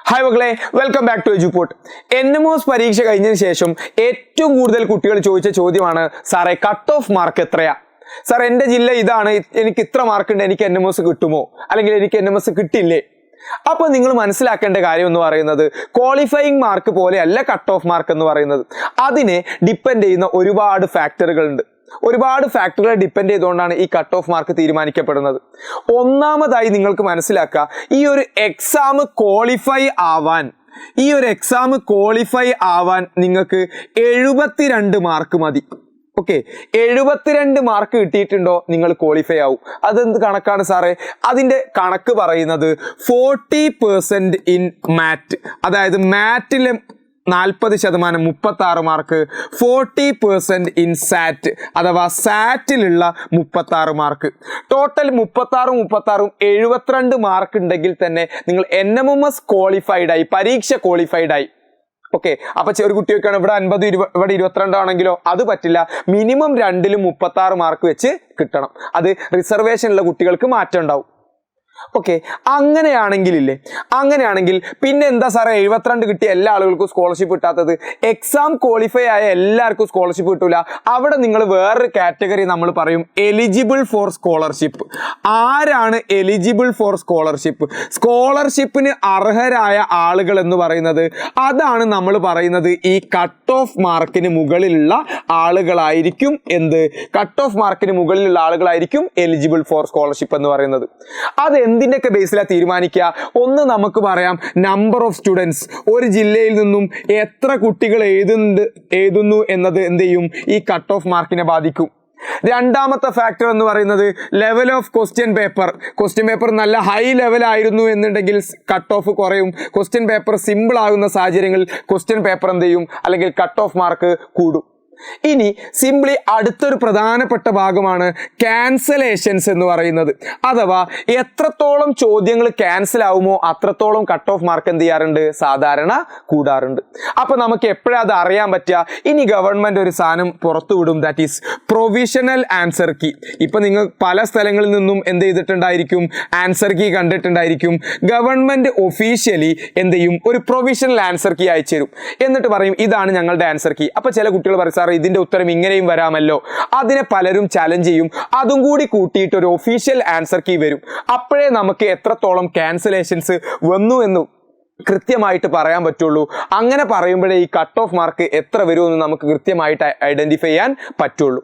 Hi മക്കളെ, welcome back to Eduport. NMOS പരീക്ഷ കഴിഞ്ഞതിന് ശേഷം ഏറ്റവും കൂടുതൽ കുട്ടികൾ ചോദിച്ച ചോദ്യമാണ്, സാറേ കട്ട് ഓഫ് മാർക്ക് എത്രയാ? സാർ എൻ്റെ ജില്ല ഇതാണ്, എനിക്ക് ഇത്ര മാർക്ക് ഉണ്ട്, എനിക്ക് NMOS കിട്ടുമോ, അല്ലെങ്കിൽ എനിക്ക് NMOS കിട്ടില്ലേ? അപ്പോൾ നിങ്ങൾ മനസ്സിലാക്കേണ്ട കാര്യം എന്ന് പറയുന്നത്, ക്വാളിഫയിങ് മാർക്ക് പോലെയല്ല കട്ട് ഓഫ് മാർക്ക് എന്ന് പറയുന്നത്. അതിനെ ഡിപ്പെൻഡ് ചെയ്യുന്ന ഒരുപാട് ഫാക്ടറുകളുണ്ട്. ഒരുപാട് ഫാക്ടറുകളെ ഡിപ്പെൻഡ് ചെയ്തുകൊണ്ടാണ് ഈ കട്ട് ഓഫ് മാർക്ക് തീരുമാനിക്കപ്പെടുന്നത്. ഒന്നാമതായി നിങ്ങൾക്ക് മനസ്സിലാക്കുക, ഈ ഒരു എക്സാം ക്വാളിഫൈ ആവാൻ നിങ്ങൾക്ക് 72 മാർക്ക് മതി. ഓക്കെ, 72 മാർക്ക് കിട്ടിയിട്ടുണ്ടോ നിങ്ങൾ ക്വാളിഫൈ ആവും. അതെന്ത് കണക്കാണ് സാറേ? അതിൻ്റെ കണക്ക് പറയുന്നത് 40% ഇൻ മാറ്റ്, അതായത് മാറ്റിലെ 40%, 36 മാർക്ക്, 40% ഇൻ സാറ്റ് അഥവാ സാറ്റിലുള്ള 36 മാർക്ക്. ടോട്ടൽ 36 72 മാർക്ക് ഉണ്ടെങ്കിൽ തന്നെ നിങ്ങൾ NMS ക്വാളിഫൈഡ് ആയി, പരീക്ഷ ക്വാളിഫൈഡ് ആയി. ഓക്കെ, അപ്പൊ ഒരു കുട്ടിയൊക്കെയാണ് ഇവിടെ 50 ഇവിടെ 22 ആണെങ്കിലോ അത് പറ്റില്ല. മിനിമം 2ലും 36 മാർക്ക് വെച്ച് കിട്ടണം. അത് റിസർവേഷനുള്ള കുട്ടികൾക്ക് മാറ്റം ഉണ്ടാവും. ഓക്കെ, അങ്ങനെയാണെങ്കിൽ പിന്നെ എന്താ സാറേ 72 കിട്ടിയ എല്ലാ ആളുകൾക്കും സ്കോളർഷിപ്പ് കിട്ടാത്തത്? എക്സാം ക്വാളിഫൈ ആയ എല്ലാവർക്കും സ്കോളർഷിപ്പ് കിട്ടൂല. അവിടെ നിങ്ങൾ വേറൊരു കാറ്റഗറി നമ്മൾ പറയും, എലിജിബിൾ ഫോർ സ്കോളർഷിപ്പ്. ആരാണ് എലിജിബിൾ ഫോർ സ്കോളർഷിപ്പ്? സ്കോളർഷിപ്പിന് അർഹരായ ആളുകൾ എന്ന് പറയുന്നത്, അതാണ് നമ്മൾ പറയുന്നത് ഈ കട്ട് ഓഫ് മാർക്കിന് മുകളിലുള്ള ആളുകളായിരിക്കും. കട്ട് ഓഫ് മാർക്കിന് മുകളിലുള്ള ആളുകളായിരിക്കും എലിജിബിൾ ഫോർ സ്കോളർഷിപ്പ് എന്ന് പറയുന്നത്. അത് എന്തിൻ്റെയൊക്കെ ബേസിലാണ് തീരുമാനിക്കുക? ഒന്ന് നമുക്ക് പറയാം, നമ്പർ ഓഫ് സ്റ്റുഡൻസ്. ഒരു ജില്ലയിൽ നിന്നും എത്ര കുട്ടികൾ എഴുതുന്നു എന്നത് എന്ത് ചെയ്യും? ഈ കട്ട് ഓഫ് മാർക്കിനെ ബാധിക്കും. രണ്ടാമത്തെ ഫാക്ടർ എന്ന് പറയുന്നത് ലെവൽ ഓഫ് ക്വസ്റ്റ്യൻ പേപ്പർ നല്ല ഹൈ ലെവൽ ആയിരുന്നു എന്നുണ്ടെങ്കിൽ കട്ട് ഓഫ് കുറയും. ക്വസ്റ്റ്യൻ പേപ്പർ സിമ്പിൾ ആകുന്ന സാഹചര്യങ്ങളിൽ ക്വസ്റ്റ്യൻ പേപ്പർ എന്ത് ചെയ്യും? അല്ലെങ്കിൽ കട്ട് ഓഫ് മാർക്ക് കൂടും. ഇനി സിംപ്ലി അടുത്തൊരു പ്രധാനപ്പെട്ട ഭാഗമാണ് ക്യാൻസലേഷൻസ് എന്ന് പറയുന്നത്. അഥവാ എത്രത്തോളം ചോദ്യങ്ങൾ ക്യാൻസൽ ആവുമോ അത്രത്തോളം കട്ട് ഓഫ് മാർക്ക് എന്ത് ചെയ്യാറുണ്ട്? സാധാരണ കൂടാറുണ്ട്. അപ്പൊ നമുക്ക് എപ്പോഴാണ് അത് അറിയാൻ പറ്റുക? ഇനി ഗവൺമെന്റ് ഒരു സാധനം പുറത്തുവിടും, that is provisional answer key. ഇപ്പൊ നിങ്ങൾ പല സ്ഥലങ്ങളിൽ നിന്നും എന്ത് ചെയ്തിട്ടുണ്ടായിരിക്കും? ആൻസർ കീ കണ്ടിട്ടുണ്ടായിരിക്കും. ഗവൺമെന്റ് ഒഫീഷ്യലി എന്ത് ചെയ്യും? ഒരു പ്രൊവിഷണൽ ആൻസർ കീ അയച്ചു തരും. എന്നിട്ട് പറയും, ഇതാണ് ഞങ്ങളുടെ ആൻസർ കീ. അപ്പൊ ചില കുട്ടികൾ പറയും, ഇതിന്റെ ഉത്തരം ഇങ്ങനെയും വരാമല്ലോ. അതിനെ പലരും ചലഞ്ച് ചെയ്യും. അതും കൂടി കൂട്ടിയിട്ട് ഒരു ഒഫീഷ്യൽ ആൻസർ കീ വരും. അപ്പോഴേ നമുക്ക് എത്രത്തോളം ക്യാൻസലേഷൻസ് വന്നു എന്ന് കൃത്യമായിട്ട് പറയാൻ പറ്റുള്ളൂ. അങ്ങനെ പറയുമ്പോഴേ ഈ കട്ട് ഓഫ് മാർക്ക് എത്ര വരുമെന്ന് നമുക്ക് കൃത്യമായിട്ട് ഐഡന്റിഫൈ ചെയ്യാൻ പറ്റുള്ളൂ.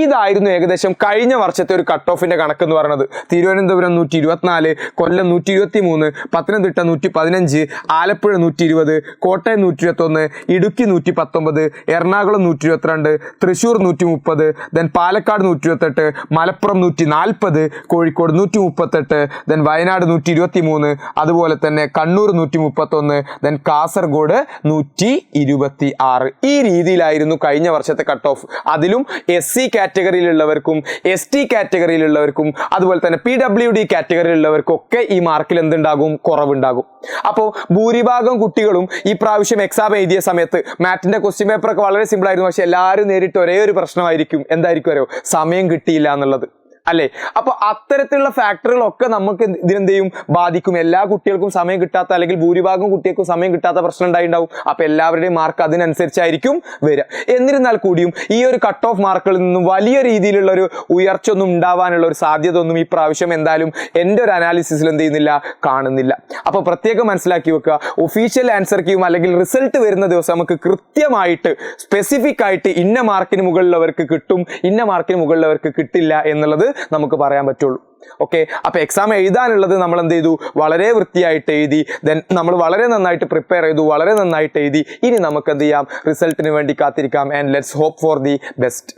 ഇതായിരുന്നു ഏകദേശം കഴിഞ്ഞ വർഷത്തെ ഒരു കട്ട് ഓഫിന്റെ കണക്ക് എന്ന് പറയുന്നത്. തിരുവനന്തപുരം 124, കൊല്ലം 123, പത്തനംതിട്ട 115, ആലപ്പുഴ 120, കോട്ടയം 121, ഇടുക്കി 119, എറണാകുളം 122, തൃശ്ശൂർ 130, ദെൻ പാലക്കാട് 128, മലപ്പുറം 140, കോഴിക്കോട് 138, ദെൻ വയനാട് 123, അതുപോലെ തന്നെ കണ്ണൂർ 131, ദെൻ കാസർഗോഡ് 126. ഈ രീതിയിലായിരുന്നു കഴിഞ്ഞ വർഷത്തെ കട്ട് ഓഫ്. അതിലും SC കാറ്റഗറിയിലുള്ളവർക്കും ST കാറ്റഗറിയിലുള്ളവർക്കും അതുപോലെ തന്നെ PWD കാറ്റഗറിയിലുള്ളവർക്കും ഒക്കെ ഈ മാർക്കിൽ എന്തുണ്ടാകും? കുറവുണ്ടാകും. അപ്പോൾ ഭൂരിഭാഗം കുട്ടികളും ഈ പ്രാവശ്യം എക്സാം എഴുതിയ സമയത്ത് മാറ്റിന്റെ ക്വസ്റ്റ്യൻ പേപ്പർ ഒക്കെ വളരെ സിമ്പിൾ ആയിരുന്നു. പക്ഷെ എല്ലാവരും നേരിട്ട് ഒരേ ഒരു പ്രശ്നമായിരിക്കും. എന്തായിരിക്കും അറിയോ? സമയം കിട്ടിയില്ല എന്നുള്ളത് അല്ലേ? അപ്പൊ അത്തരത്തിലുള്ള ഫാക്ടറുകളൊക്കെ നമുക്ക് ഇതിനെന്ത് ചെയ്യും? ബാധിക്കും. എല്ലാ കുട്ടികൾക്കും സമയം കിട്ടാത്ത, അല്ലെങ്കിൽ ഭൂരിഭാഗം കുട്ടികൾക്കും സമയം കിട്ടാത്ത പ്രശ്നം ഉണ്ടായിട്ടുണ്ടാവും. അപ്പൊ എല്ലാവരുടെയും മാർക്ക് അതിനനുസരിച്ചായിരിക്കും വരിക. എന്നിരുന്നാൽ കൂടിയും ഈ ഒരു കട്ട് ഓഫ് മാർക്കുകളിൽ നിന്നും വലിയ രീതിയിലുള്ള ഒരു ഉയർച്ച ഒന്നും ഉണ്ടാവാനുള്ള ഒരു സാധ്യത ഒന്നും ഈ പ്രാവശ്യം എന്തായാലും എൻ്റെ ഒരു അനാലിസിസിൽ എന്ത് ചെയ്യുന്നില്ല, കാണുന്നില്ല. അപ്പൊ പ്രത്യേകം മനസ്സിലാക്കി വെക്കുക, ഒഫീഷ്യൽ ആൻസർ കീയും അല്ലെങ്കിൽ റിസൾട്ട് വരുന്ന ദിവസം നമുക്ക് കൃത്യമായിട്ട് സ്പെസിഫിക് ആയിട്ട് ഇന്ന മാർക്കിന് മുകളിലുള്ളവർക്ക് കിട്ടും, ഇന്ന മാർക്കിന് മുകളിലുള്ളവർക്ക് കിട്ടില്ല എന്നുള്ളത് നമുക്ക് പറയാൻ പറ്റുള്ളൂ. ഓക്കെ, അപ്പൊ എക്സാം എഴുതാനുള്ളത് നമ്മൾ എന്ത് ചെയ്തു? വളരെ വൃത്തിയായിട്ട് എഴുതി. ദെൻ നമ്മൾ വളരെ നന്നായിട്ട് പ്രിപ്പയർ ചെയ്തു, വളരെ നന്നായിട്ട് എഴുതി. ഇനി നമുക്ക് എന്ത് ചെയ്യാം? റിസൾട്ടിന് വേണ്ടി കാത്തിരിക്കാം. And let's hope for the best.